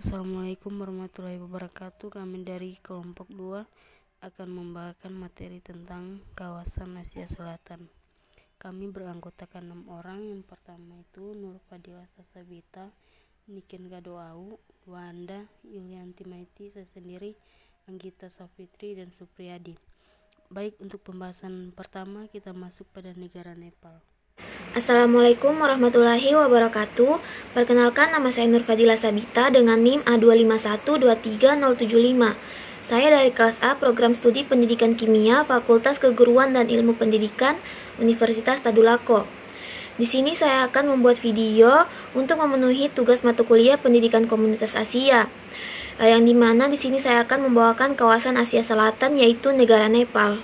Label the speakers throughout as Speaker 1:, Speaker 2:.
Speaker 1: Assalamualaikum warahmatullahi wabarakatuh. Kami dari kelompok 2 akan membawakan materi tentang kawasan Asia Selatan. Kami beranggotakan 6 orang. Yang pertama itu Nur Fadilah Tasabita, Niken Gadoau, Wanda, Yulianti Maiti, saya sendiri Anggita Safitri dan Supriyadi. Baik, untuk pembahasan pertama kita masuk pada negara Nepal.
Speaker 2: Assalamualaikum warahmatullahi wabarakatuh. Perkenalkan, nama saya Nur Fadilah Sabita dengan NIM A251230075. Saya dari kelas A Program Studi Pendidikan Kimia Fakultas Keguruan dan Ilmu Pendidikan Universitas Tadulako. Di sini saya akan membuat video untuk memenuhi tugas mata kuliah Pendidikan Komunitas Asia. Yang dimana di sini saya akan membawakan kawasan Asia Selatan, yaitu negara Nepal.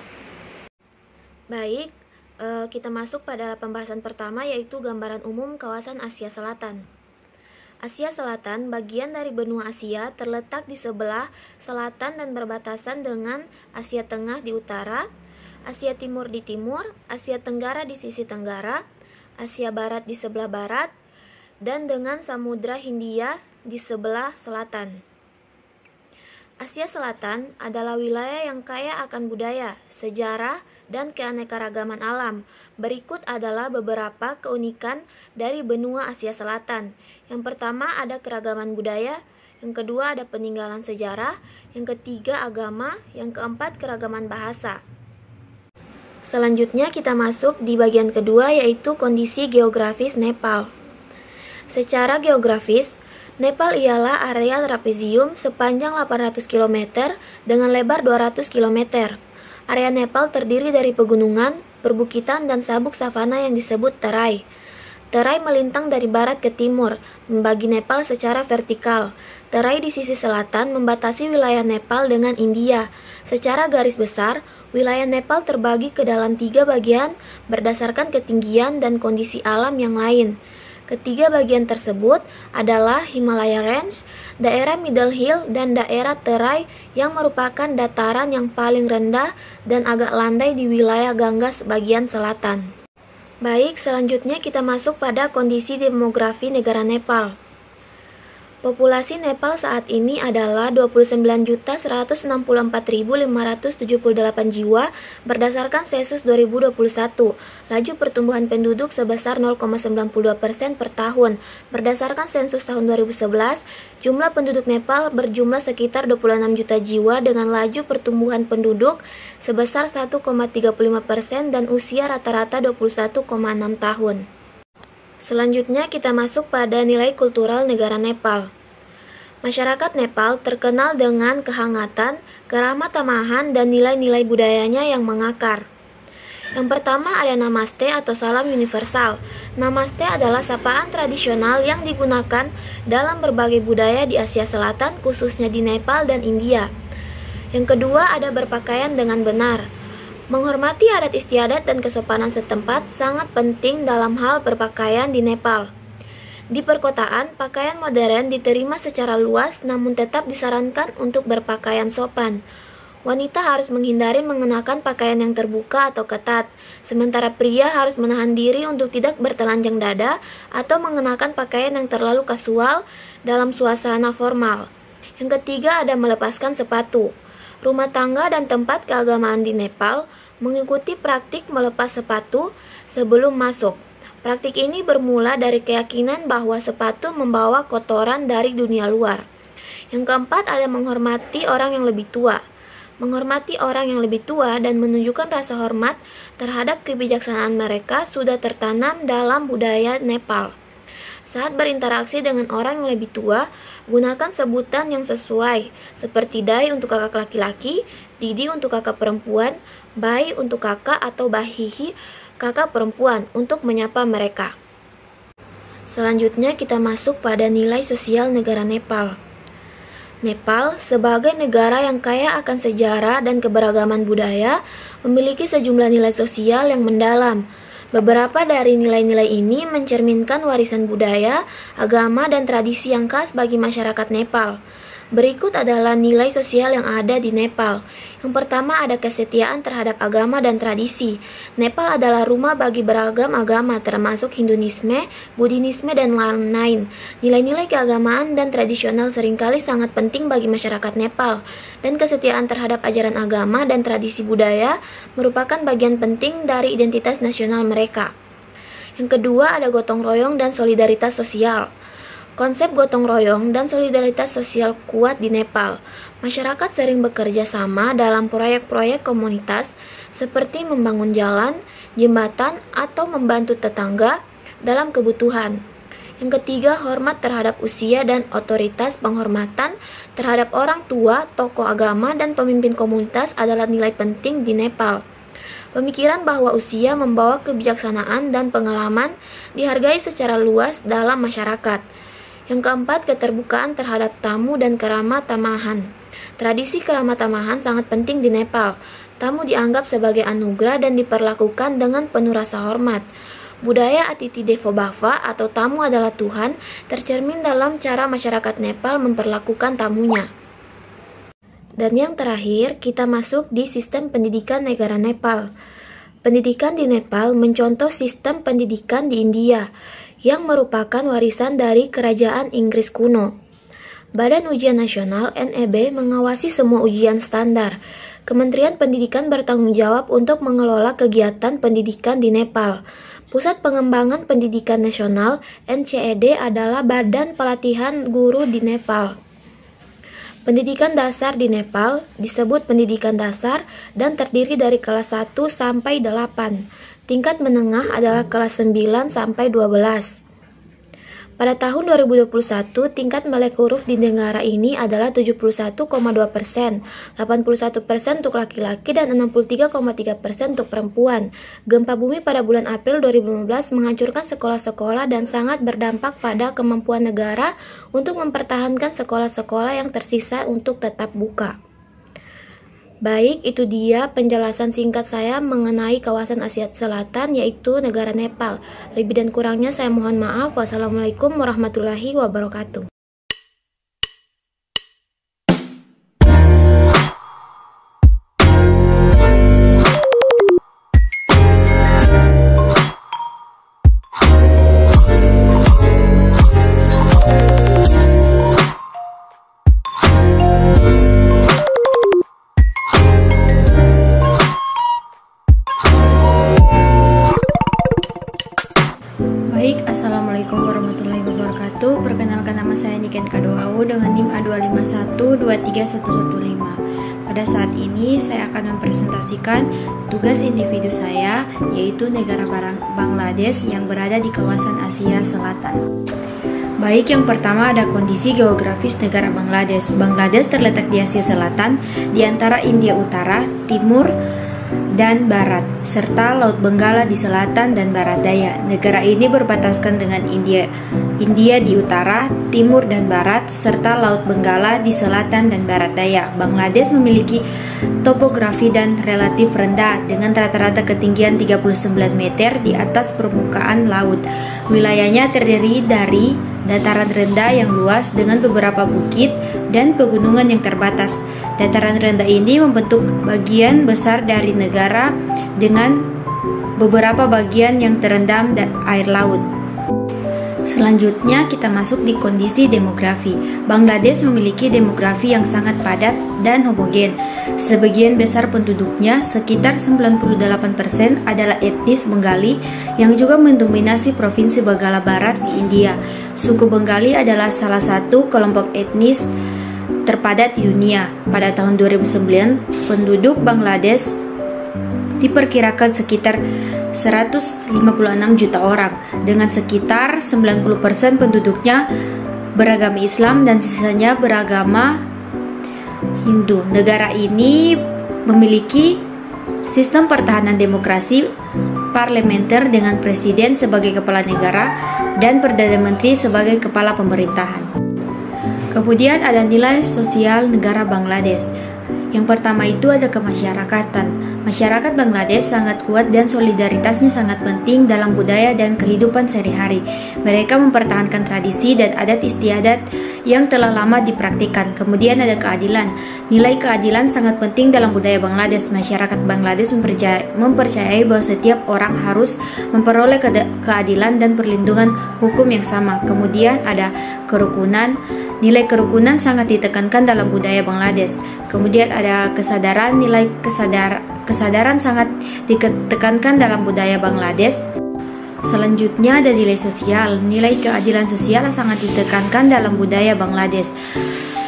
Speaker 2: Baik, kita masuk pada pembahasan pertama, yaitu gambaran umum kawasan Asia Selatan. Asia Selatan, bagian dari benua Asia, terletak di sebelah selatan dan berbatasan dengan Asia Tengah di utara, Asia Timur di timur, Asia Tenggara di sisi tenggara, Asia Barat di sebelah barat, dan dengan Samudra Hindia di sebelah selatan. Asia Selatan adalah wilayah yang kaya akan budaya, sejarah, dan keanekaragaman alam. Berikut adalah beberapa keunikan dari benua Asia Selatan. Yang pertama ada keragaman budaya, yang kedua ada peninggalan sejarah, yang ketiga agama, yang keempat keragaman bahasa. Selanjutnya kita masuk di bagian kedua, yaitu kondisi geografis Nepal. Secara geografis, Nepal ialah area trapezium sepanjang 800 km dengan lebar 200 km. Area Nepal terdiri dari pegunungan, perbukitan, dan sabuk savana yang disebut terai. Terai melintang dari barat ke timur, membagi Nepal secara vertikal. Terai di sisi selatan membatasi wilayah Nepal dengan India. Secara garis besar, wilayah Nepal terbagi ke dalam 3 bagian berdasarkan ketinggian dan kondisi alam yang lain. Ketiga bagian tersebut adalah Himalaya Range, daerah Middle Hill, dan daerah Terai yang merupakan dataran yang paling rendah dan agak landai di wilayah Ganges bagian selatan. Baik, selanjutnya kita masuk pada kondisi demografi negara Nepal. Populasi Nepal saat ini adalah 29.164.578 jiwa berdasarkan sensus 2021. Laju pertumbuhan penduduk sebesar 0,92% per tahun. Berdasarkan sensus tahun 2011, jumlah penduduk Nepal berjumlah sekitar 26 juta jiwa dengan laju pertumbuhan penduduk sebesar 1,35% dan usia rata-rata 21,6 tahun. Selanjutnya kita masuk pada nilai kultural negara Nepal. Masyarakat Nepal terkenal dengan kehangatan, keramah tamahan, dan nilai-nilai budayanya yang mengakar. Yang pertama ada Namaste atau salam universal. Namaste adalah sapaan tradisional yang digunakan dalam berbagai budaya di Asia Selatan, khususnya di Nepal dan India. Yang kedua ada berpakaian dengan benar. Menghormati adat istiadat dan kesopanan setempat sangat penting dalam hal berpakaian di Nepal. Di perkotaan, pakaian modern diterima secara luas namun tetap disarankan untuk berpakaian sopan. Wanita harus menghindari mengenakan pakaian yang terbuka atau ketat, sementara pria harus menahan diri untuk tidak bertelanjang dada atau mengenakan pakaian yang terlalu kasual dalam suasana formal. Yang ketiga ada melepaskan sepatu. Rumah tangga dan tempat keagamaan di Nepal mengikuti praktik melepas sepatu sebelum masuk. Praktik ini bermula dari keyakinan bahwa sepatu membawa kotoran dari dunia luar. Yang keempat ada menghormati orang yang lebih tua. Menghormati orang yang lebih tua dan menunjukkan rasa hormat terhadap kebijaksanaan mereka sudah tertanam dalam budaya Nepal. Saat berinteraksi dengan orang yang lebih tua, gunakan sebutan yang sesuai, seperti dai untuk kakak laki-laki, didi untuk kakak perempuan, bai untuk kakak atau bahihi kakak perempuan untuk menyapa mereka. Selanjutnya kita masuk pada nilai sosial negara Nepal. Nepal sebagai negara yang kaya akan sejarah dan keberagaman budaya, memiliki sejumlah nilai sosial yang mendalam. Beberapa dari nilai-nilai ini mencerminkan warisan budaya, agama, dan tradisi yang khas bagi masyarakat Nepal. Berikut adalah nilai sosial yang ada di Nepal. Yang pertama ada kesetiaan terhadap agama dan tradisi. Nepal adalah rumah bagi beragam agama termasuk Hinduisme, Buddhisme, dan lain-lain. Nilai-nilai keagamaan dan tradisional seringkali sangat penting bagi masyarakat Nepal. Dan kesetiaan terhadap ajaran agama dan tradisi budaya merupakan bagian penting dari identitas nasional mereka. Yang kedua ada gotong royong dan solidaritas sosial. Konsep gotong royong dan solidaritas sosial kuat di Nepal. Masyarakat sering bekerja sama dalam proyek-proyek komunitas seperti membangun jalan, jembatan, atau membantu tetangga dalam kebutuhan. Yang ketiga, hormat terhadap usia dan otoritas. Penghormatan terhadap orang tua, tokoh agama, dan pemimpin komunitas adalah nilai penting di Nepal. Pemikiran bahwa usia membawa kebijaksanaan dan pengalaman dihargai secara luas dalam masyarakat. Yang keempat, keterbukaan terhadap tamu dan kerama tamahan. Tradisi kerama tamahan sangat penting di Nepal. Tamu dianggap sebagai anugerah dan diperlakukan dengan penuh rasa hormat. Budaya Atiti Devo Bhava atau tamu adalah Tuhan tercermin dalam cara masyarakat Nepal memperlakukan tamunya. Dan yang terakhir, kita masuk di sistem pendidikan negara Nepal. Pendidikan di Nepal mencontoh sistem pendidikan di India, yang merupakan warisan dari Kerajaan Inggris kuno. Badan Ujian Nasional (NEB) mengawasi semua ujian standar. Kementerian Pendidikan bertanggung jawab untuk mengelola kegiatan pendidikan di Nepal. Pusat Pengembangan Pendidikan Nasional (NCED) adalah badan pelatihan guru di Nepal. Pendidikan dasar di Nepal disebut pendidikan dasar dan terdiri dari kelas 1 sampai 8. Tingkat menengah adalah kelas 9 sampai 12. Pada tahun 2021, tingkat melek huruf di negara ini adalah 71,2%, 81% untuk laki-laki dan 63,3% untuk perempuan. Gempa bumi pada bulan April 2015 menghancurkan sekolah-sekolah dan sangat berdampak pada kemampuan negara untuk mempertahankan sekolah-sekolah yang tersisa untuk tetap buka. Baik, itu dia penjelasan singkat saya mengenai kawasan Asia Selatan, yaitu negara Nepal. Lebih dan kurangnya saya mohon maaf. Wassalamualaikum warahmatullahi wabarakatuh.
Speaker 3: Assalamualaikum warahmatullahi wabarakatuh. Perkenalkan, nama saya Niken Kadoau dengan NIM A251-23115. Pada saat ini saya akan mempresentasikan tugas individu saya, yaitu negara Bangladesh yang berada di kawasan Asia Selatan. Baik, yang pertama ada kondisi geografis negara Bangladesh. Bangladesh terletak di Asia Selatan, di antara India Utara, Timur, dan Barat, serta Laut Benggala di selatan dan barat daya. Negara ini berbatasan dengan India di utara, timur, dan barat, serta Laut Benggala di selatan dan barat daya. Bangladesh memiliki topografi dan relatif rendah dengan rata-rata ketinggian 39 meter di atas permukaan laut. Wilayahnya terdiri dari dataran rendah yang luas dengan beberapa bukit dan pegunungan yang terbatas. Dataran rendah ini membentuk bagian besar dari negara dengan beberapa bagian yang terendam air laut. Selanjutnya kita masuk di kondisi demografi. Bangladesh memiliki demografi yang sangat padat dan homogen. Sebagian besar penduduknya, sekitar 98%, adalah etnis Bengali yang juga mendominasi provinsi Benggala Barat di India. Suku Bengali adalah salah satu kelompok etnis terpadat di dunia. Pada tahun 2009, penduduk Bangladesh diperkirakan sekitar 156 juta orang, dengan sekitar 90% penduduknya beragama Islam dan sisanya beragama Hindu. Negara ini memiliki sistem pertahanan demokrasi parlementer dengan presiden sebagai kepala negara dan perdana menteri sebagai kepala pemerintahan. Kemudian ada nilai sosial negara Bangladesh. Yang pertama itu ada kemasyarakatan. Masyarakat Bangladesh sangat kuat dan solidaritasnya sangat penting dalam budaya dan kehidupan sehari-hari. Mereka mempertahankan tradisi dan adat istiadat yang telah lama dipraktikkan. Kemudian ada keadilan. Nilai keadilan sangat penting dalam budaya Bangladesh. Masyarakat Bangladesh mempercayai bahwa setiap orang harus memperoleh keadilan dan perlindungan hukum yang sama. Kemudian ada kerukunan. Nilai kerukunan sangat ditekankan dalam budaya Bangladesh. Kemudian ada kesadaran. Nilai kesadaran sangat ditekankan dalam budaya Bangladesh. Selanjutnya ada nilai sosial. Nilai keadilan sosial sangat ditekankan dalam budaya Bangladesh.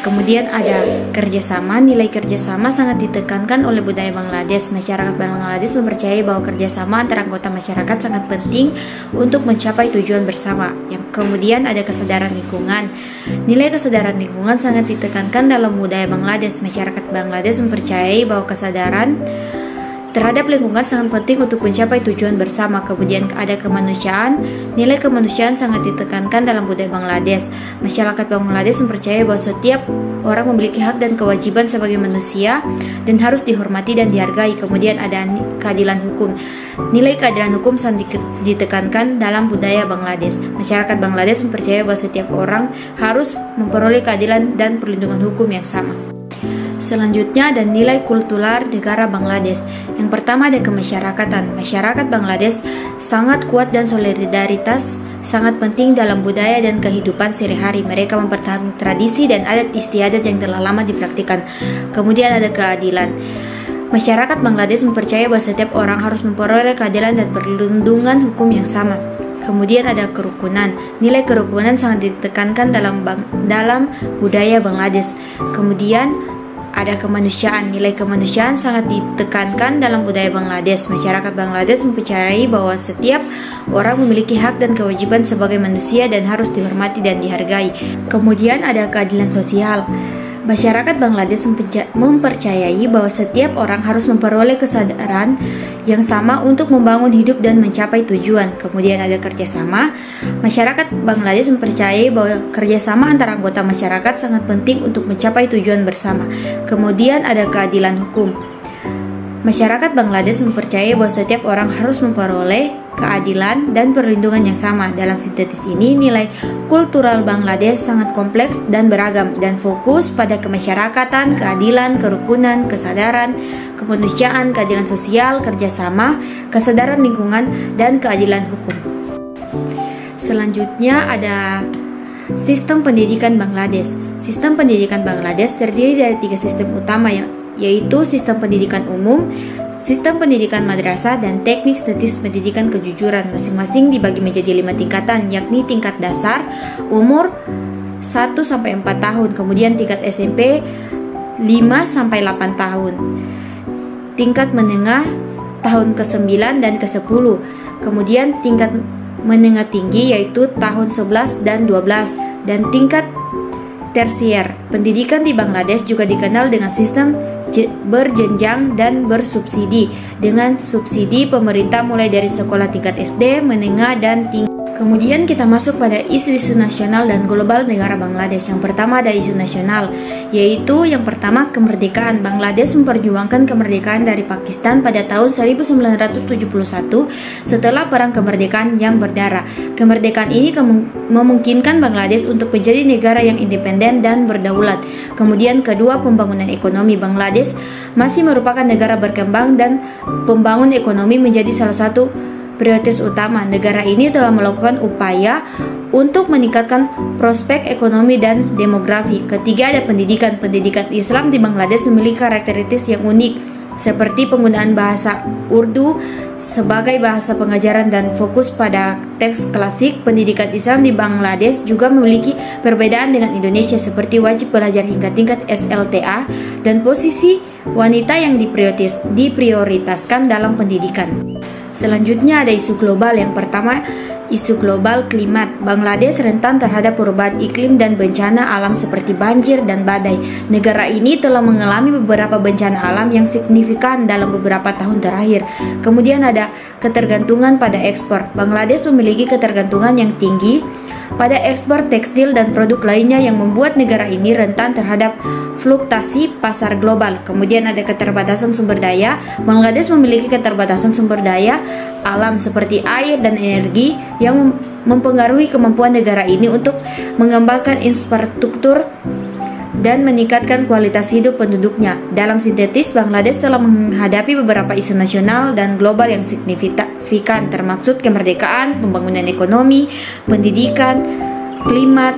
Speaker 3: Kemudian ada kerjasama. Nilai kerjasama sangat ditekankan oleh budaya Bangladesh. Masyarakat Bangladesh mempercayai bahwa kerjasama antara anggota masyarakat sangat penting untuk mencapai tujuan bersama. Yang kemudian ada kesadaran lingkungan. Nilai kesadaran lingkungan sangat ditekankan dalam budaya Bangladesh. Masyarakat Bangladesh mempercayai bahwa kesadaran terhadap lingkungan sangat penting untuk mencapai tujuan bersama. Kemudian ada kemanusiaan. Nilai kemanusiaan sangat ditekankan dalam budaya Bangladesh. Masyarakat Bangladesh mempercayai bahwa setiap orang memiliki hak dan kewajiban sebagai manusia dan harus dihormati dan dihargai. Kemudian ada keadilan hukum. Nilai keadilan hukum sangat ditekankan dalam budaya Bangladesh. Masyarakat Bangladesh mempercayai bahwa setiap orang harus memperoleh keadilan dan perlindungan hukum yang sama. Selanjutnya ada nilai kultural negara Bangladesh. Yang pertama ada kemasyarakatan. Masyarakat Bangladesh sangat kuat dan solidaritas sangat penting dalam budaya dan kehidupan sehari-hari. Mereka mempertahankan tradisi dan adat istiadat yang telah lama dipraktikkan. Kemudian ada keadilan. Masyarakat Bangladesh mempercayai bahwa setiap orang harus memperoleh keadilan dan perlindungan hukum yang sama. Kemudian ada kerukunan. Nilai kerukunan sangat ditekankan dalam budaya Bangladesh. Kemudian ada kemanusiaan. Nilai kemanusiaan sangat ditekankan dalam budaya Bangladesh. Masyarakat Bangladesh mempercayai bahwa setiap orang memiliki hak dan kewajiban sebagai manusia dan harus dihormati dan dihargai. Kemudian ada keadilan sosial. Masyarakat Bangladesh mempercayai bahwa setiap orang harus memperoleh kesadaran yang sama untuk membangun hidup dan mencapai tujuan. Kemudian ada kerjasama. Masyarakat Bangladesh mempercayai bahwa kerjasama antara anggota masyarakat sangat penting untuk mencapai tujuan bersama. Kemudian ada keadilan hukum. Masyarakat Bangladesh mempercayai bahwa setiap orang harus memperoleh keadilan dan perlindungan yang sama. Dalam sintetis ini, nilai kultural Bangladesh sangat kompleks dan beragam dan fokus pada kemasyarakatan, keadilan, kerukunan, kesadaran, kemanusiaan, keadilan sosial, kerjasama, kesadaran lingkungan, dan keadilan hukum. Selanjutnya ada sistem pendidikan Bangladesh. Sistem pendidikan Bangladesh terdiri dari 3 sistem utama, yaitu sistem pendidikan umum, sistem pendidikan madrasah, dan teknik status pendidikan kejujuran. Masing-masing dibagi menjadi 5 tingkatan, yakni tingkat dasar umur 1-4 tahun, kemudian tingkat SMP 5-8 tahun, tingkat menengah tahun ke-9 dan ke-10, kemudian tingkat menengah tinggi yaitu tahun 11 dan 12, dan tingkat tersier. Pendidikan di Bangladesh juga dikenal dengan sistem berjenjang dan bersubsidi, dengan subsidi pemerintah mulai dari sekolah tingkat SD, menengah, dan tinggi. Kemudian kita masuk pada isu-isu nasional dan global negara Bangladesh. Yang pertama ada isu nasional, yaitu yang pertama kemerdekaan. Bangladesh memperjuangkan kemerdekaan dari Pakistan pada tahun 1971 setelah perang kemerdekaan yang berdarah. Kemerdekaan ini memungkinkan Bangladesh untuk menjadi negara yang independen dan berdaulat. Kemudian kedua, pembangunan ekonomi. Bangladesh masih merupakan negara berkembang dan pembangunan ekonomi menjadi salah satu prioritas utama. Negara ini telah melakukan upaya untuk meningkatkan prospek ekonomi dan demografi. Ketiga ada pendidikan. Pendidikan Islam di Bangladesh memiliki karakteristik yang unik, seperti penggunaan bahasa Urdu sebagai bahasa pengajaran dan fokus pada teks klasik. Pendidikan Islam di Bangladesh juga memiliki perbedaan dengan Indonesia, seperti wajib belajar hingga tingkat SLTA dan posisi wanita yang diprioritaskan dalam pendidikan. Selanjutnya ada isu global. Yang pertama, isu global klimat. Bangladesh rentan terhadap perubahan iklim dan bencana alam seperti banjir dan badai. Negara ini telah mengalami beberapa bencana alam yang signifikan dalam beberapa tahun terakhir. Kemudian ada ketergantungan pada ekspor. Bangladesh memiliki ketergantungan yang tinggi pada ekspor tekstil dan produk lainnya yang membuat negara ini rentan terhadap fluktuasi pasar global. Kemudian ada keterbatasan sumber daya. Bangladesh memiliki keterbatasan sumber daya alam seperti air dan energi yang mempengaruhi kemampuan negara ini untuk mengembangkan infrastruktur dan meningkatkan kualitas hidup penduduknya. Dalam sintetis, Bangladesh telah menghadapi beberapa isu nasional dan global yang signifikan, termasuk kemerdekaan, pembangunan ekonomi, pendidikan, klimat,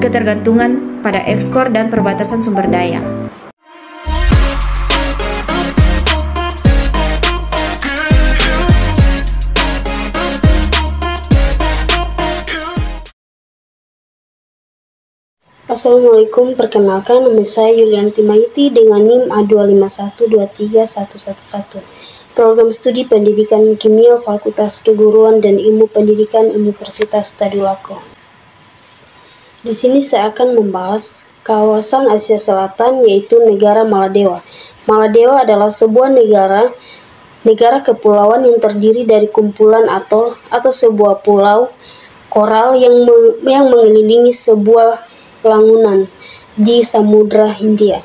Speaker 3: ketergantungan pada ekspor, dan perbatasan sumber daya.
Speaker 1: Assalamualaikum, perkenalkan nama saya Yulianti Maiti dengan NIM A251231111. Program Studi Pendidikan Kimia Fakultas Keguruan dan Ilmu Pendidikan Universitas Tadulako. Di sini saya akan membahas kawasan Asia Selatan, yaitu negara Maladewa. Maladewa adalah sebuah negara kepulauan yang terdiri dari kumpulan atol atau sebuah pulau koral yang mengelilingi sebuah langunan di Samudra Hindia.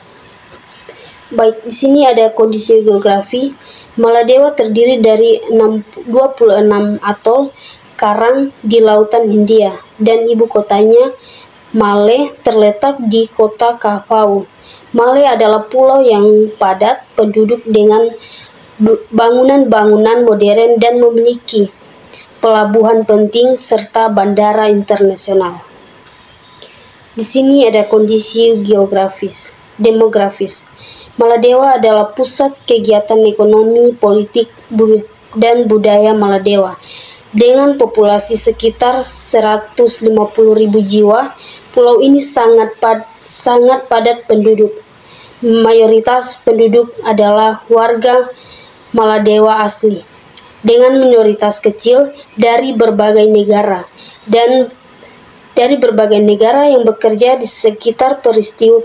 Speaker 1: Baik, di sini ada kondisi geografi. Maladewa terdiri dari 26 atol karang di Lautan Hindia dan ibu kotanya Male terletak di kota Kafau. Male adalah pulau yang padat penduduk dengan bangunan-bangunan modern dan memiliki pelabuhan penting serta bandara internasional. Di sini ada kondisi demografis. Maladewa adalah pusat kegiatan ekonomi, politik, dan budaya Maladewa. Dengan populasi sekitar 150.000 jiwa, pulau ini sangat padat penduduk. Mayoritas penduduk adalah warga Maladewa asli, dengan minoritas kecil dari berbagai negara yang bekerja di sekitar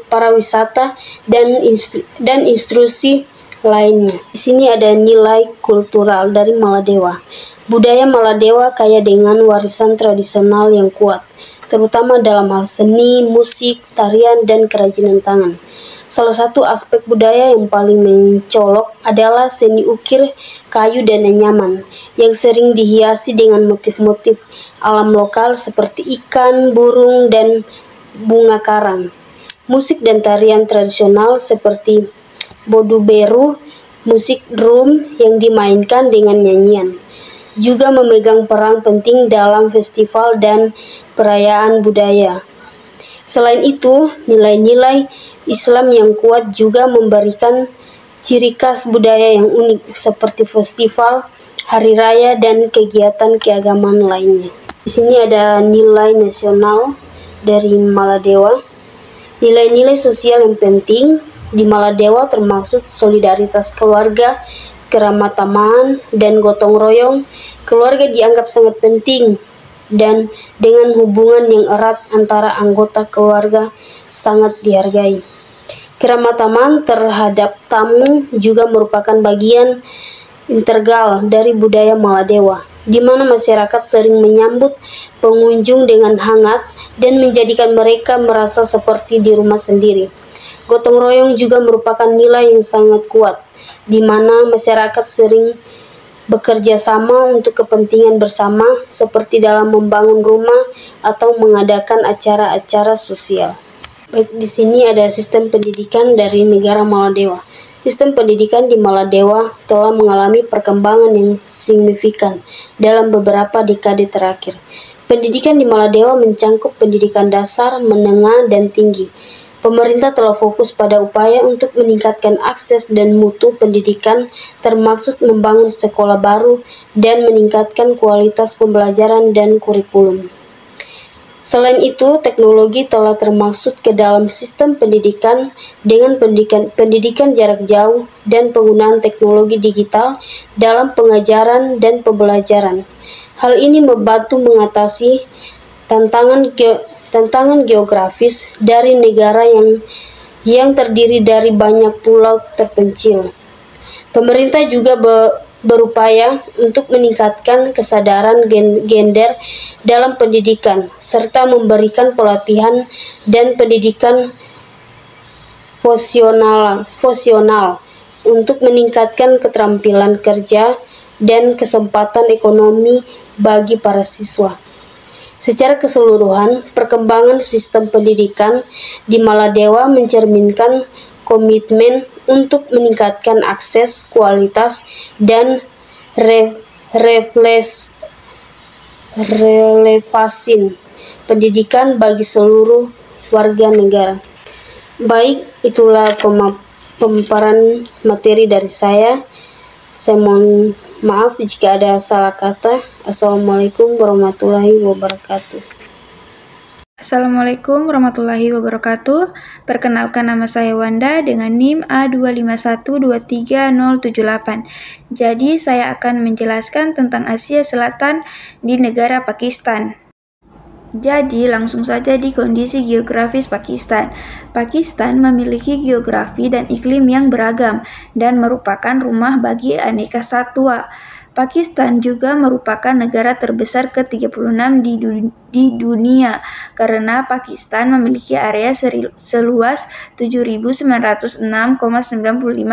Speaker 1: pariwisata dan institusi lainnya. Di sini ada nilai kultural dari Maladewa. Budaya Maladewa kaya dengan warisan tradisional yang kuat, terutama dalam hal seni, musik, tarian, dan kerajinan tangan. Salah satu aspek budaya yang paling mencolok adalah seni ukir kayu dan anyaman yang sering dihiasi dengan motif-motif alam lokal seperti ikan, burung, dan bunga karang. Musik dan tarian tradisional seperti boduberu, musik drum yang dimainkan dengan nyanyian, juga memegang peran penting dalam festival dan perayaan budaya. Selain itu, nilai-nilai Islam yang kuat juga memberikan ciri khas budaya yang unik seperti festival, hari raya, dan kegiatan keagamaan lainnya. Di sini ada nilai nasional dari Maladewa. Nilai-nilai sosial yang penting di Maladewa termasuk solidaritas keluarga, keramatamaan, dan gotong royong. Keluarga dianggap sangat penting dan dengan hubungan yang erat antara anggota keluarga sangat dihargai. Keramataman terhadap tamu juga merupakan bagian integral dari budaya Maladewa, di mana masyarakat sering menyambut pengunjung dengan hangat dan menjadikan mereka merasa seperti di rumah sendiri. Gotong royong juga merupakan nilai yang sangat kuat, di mana masyarakat sering bekerja sama untuk kepentingan bersama, seperti dalam membangun rumah atau mengadakan acara-acara sosial. Baik, di sini ada sistem pendidikan dari negara Maladewa. Sistem pendidikan di Maladewa telah mengalami perkembangan yang signifikan dalam beberapa dekade terakhir. Pendidikan di Maladewa mencangkup pendidikan dasar, menengah, dan tinggi. Pemerintah telah fokus pada upaya untuk meningkatkan akses dan mutu pendidikan, termasuk membangun sekolah baru dan meningkatkan kualitas pembelajaran dan kurikulum. Selain itu, teknologi telah termasuk ke dalam sistem pendidikan dengan pendidikan jarak jauh dan penggunaan teknologi digital dalam pengajaran dan pembelajaran. Hal ini membantu mengatasi tantangan geografis dari negara yang terdiri dari banyak pulau terpencil. Pemerintah juga berupaya untuk meningkatkan kesadaran gender dalam pendidikan, serta memberikan pelatihan dan pendidikan vokasional untuk meningkatkan keterampilan kerja dan kesempatan ekonomi bagi para siswa. Secara keseluruhan, perkembangan sistem pendidikan di Maladewa mencerminkan komitmen untuk meningkatkan akses, kualitas, dan relevansi pendidikan bagi seluruh warga negara. Baik, itulah pemaparan materi dari saya. Saya mohon maaf jika ada salah kata. Assalamualaikum warahmatullahi wabarakatuh.
Speaker 3: Assalamualaikum warahmatullahi wabarakatuh. Perkenalkan, nama saya Wanda dengan NIM A25123078. Jadi saya akan menjelaskan tentang Asia Selatan di negara Pakistan. Jadi langsung saja di kondisi geografis Pakistan. Pakistan memiliki geografi dan iklim yang beragam dan merupakan rumah bagi aneka satwa. Pakistan juga merupakan negara terbesar ke-36 di dunia karena Pakistan memiliki area seluas 7.906,95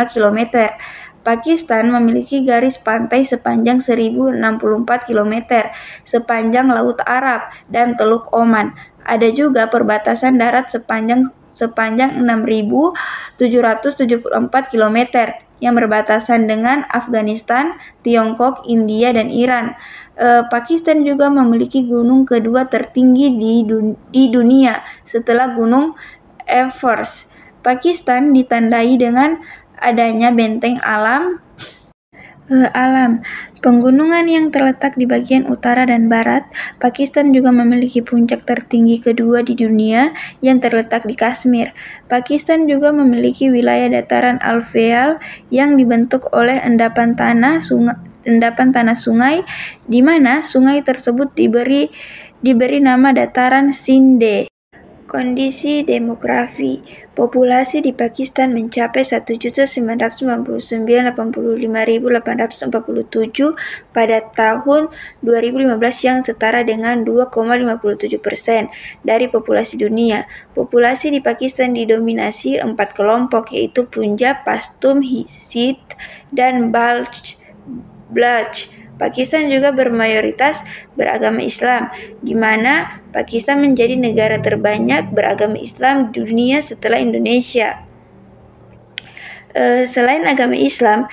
Speaker 3: km. Pakistan memiliki garis pantai sepanjang 1.064 km sepanjang Laut Arab dan Teluk Oman. Ada juga perbatasan darat sepanjang 6.774 km yang berbatasan dengan Afghanistan, Tiongkok, India, dan Iran. Pakistan juga memiliki gunung kedua tertinggi di dunia setelah Gunung Everest. Pakistan ditandai dengan adanya benteng alam, pegunungan yang terletak di bagian utara dan barat. Pakistan juga memiliki puncak tertinggi kedua di dunia yang terletak di Kashmir. Pakistan juga memiliki wilayah dataran alveolar yang dibentuk oleh endapan tanah sungai, di mana sungai tersebut diberi nama dataran Sindh. Kondisi demografi. Populasi di Pakistan mencapai 1.999.85.847 pada tahun 2015 yang setara dengan 2,57% dari populasi dunia. Populasi di Pakistan didominasi 4 kelompok, yaitu Punjab, Pashtun, Sikh, dan Baloch. Pakistan juga bermayoritas beragama Islam, di mana Pakistan menjadi negara terbanyak beragama Islam di dunia setelah Indonesia. Selain agama Islam,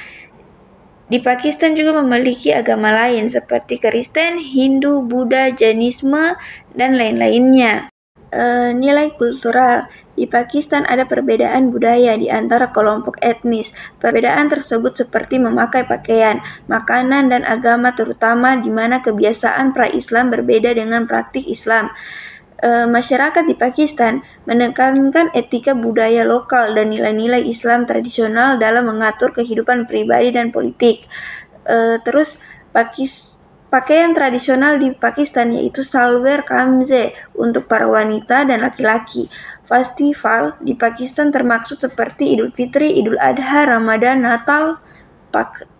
Speaker 3: di Pakistan juga memiliki agama lain seperti Kristen, Hindu, Buddha, Jainisme, dan lain-lainnya. Nilai kultural. Di Pakistan ada perbedaan budaya di antara kelompok etnis. Perbedaan tersebut seperti memakai pakaian, makanan, dan agama, terutama di mana kebiasaan pra-Islam berbeda dengan praktik Islam. Masyarakat di Pakistan menekankan etika budaya lokal dan nilai-nilai Islam tradisional dalam mengatur kehidupan pribadi dan politik. Pakaian tradisional di Pakistan yaitu salwar kameez untuk para wanita dan laki-laki. Festival di Pakistan termaksud seperti Idul Fitri, Idul Adha, Ramadan, Natal,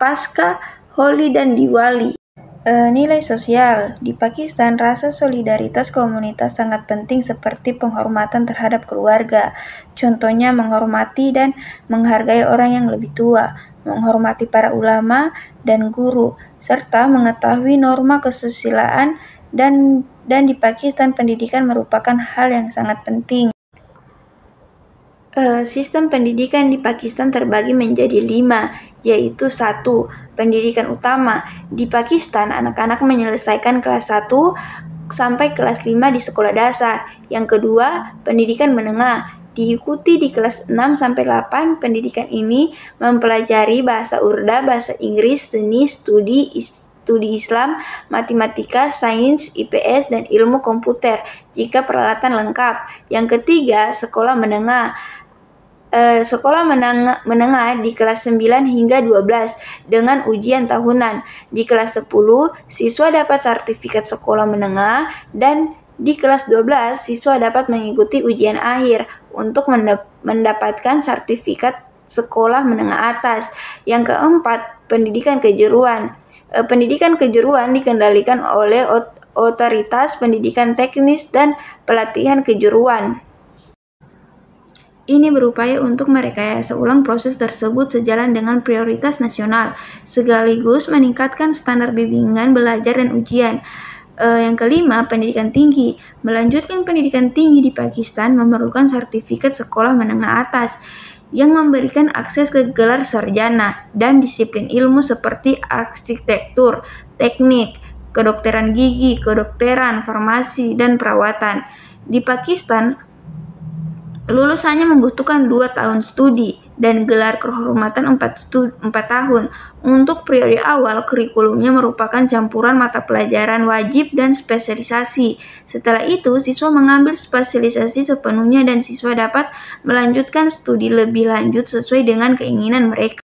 Speaker 3: Paskah, Holi, dan Diwali. Nilai sosial. Di Pakistan, rasa solidaritas komunitas sangat penting seperti penghormatan terhadap keluarga. Contohnya menghormati dan menghargai orang yang lebih tua, menghormati para ulama dan guru, serta mengetahui norma kesusilaan dan di Pakistan pendidikan merupakan hal yang sangat penting. Sistem pendidikan di Pakistan terbagi menjadi 5, yaitu 1. Pendidikan utama. Di Pakistan, anak-anak menyelesaikan kelas 1 sampai kelas 5 di sekolah dasar. Yang kedua, pendidikan menengah. Diikuti di kelas 6 sampai 8. Pendidikan ini mempelajari bahasa Urdu, bahasa Inggris, seni, studi Islam, matematika, sains, IPS, dan ilmu komputer jika peralatan lengkap. Yang ketiga, sekolah menengah. Sekolah menengah di kelas 9 hingga 12 dengan ujian tahunan. Di kelas 10, siswa dapat sertifikat sekolah menengah, dan di kelas 12, siswa dapat mengikuti ujian akhir untuk mendapatkan sertifikat sekolah menengah atas. Yang keempat, pendidikan kejuruan. Pendidikan kejuruan dikendalikan oleh otoritas pendidikan teknis dan pelatihan kejuruan. Ini berupaya untuk merekayasa ulang proses tersebut sejalan dengan prioritas nasional, sekaligus meningkatkan standar bimbingan belajar dan ujian. Yang kelima, pendidikan tinggi. Melanjutkan pendidikan tinggi di Pakistan memerlukan sertifikat sekolah menengah atas yang memberikan akses ke gelar sarjana dan disiplin ilmu seperti arsitektur, teknik, kedokteran gigi, kedokteran, farmasi, dan perawatan. Di Pakistan, lulusannya membutuhkan 2 tahun studi dan gelar kehormatan 4 tahun. Untuk periode awal, kurikulumnya merupakan campuran mata pelajaran wajib dan spesialisasi. Setelah itu, siswa mengambil spesialisasi sepenuhnya dan siswa dapat melanjutkan studi lebih lanjut sesuai dengan keinginan mereka.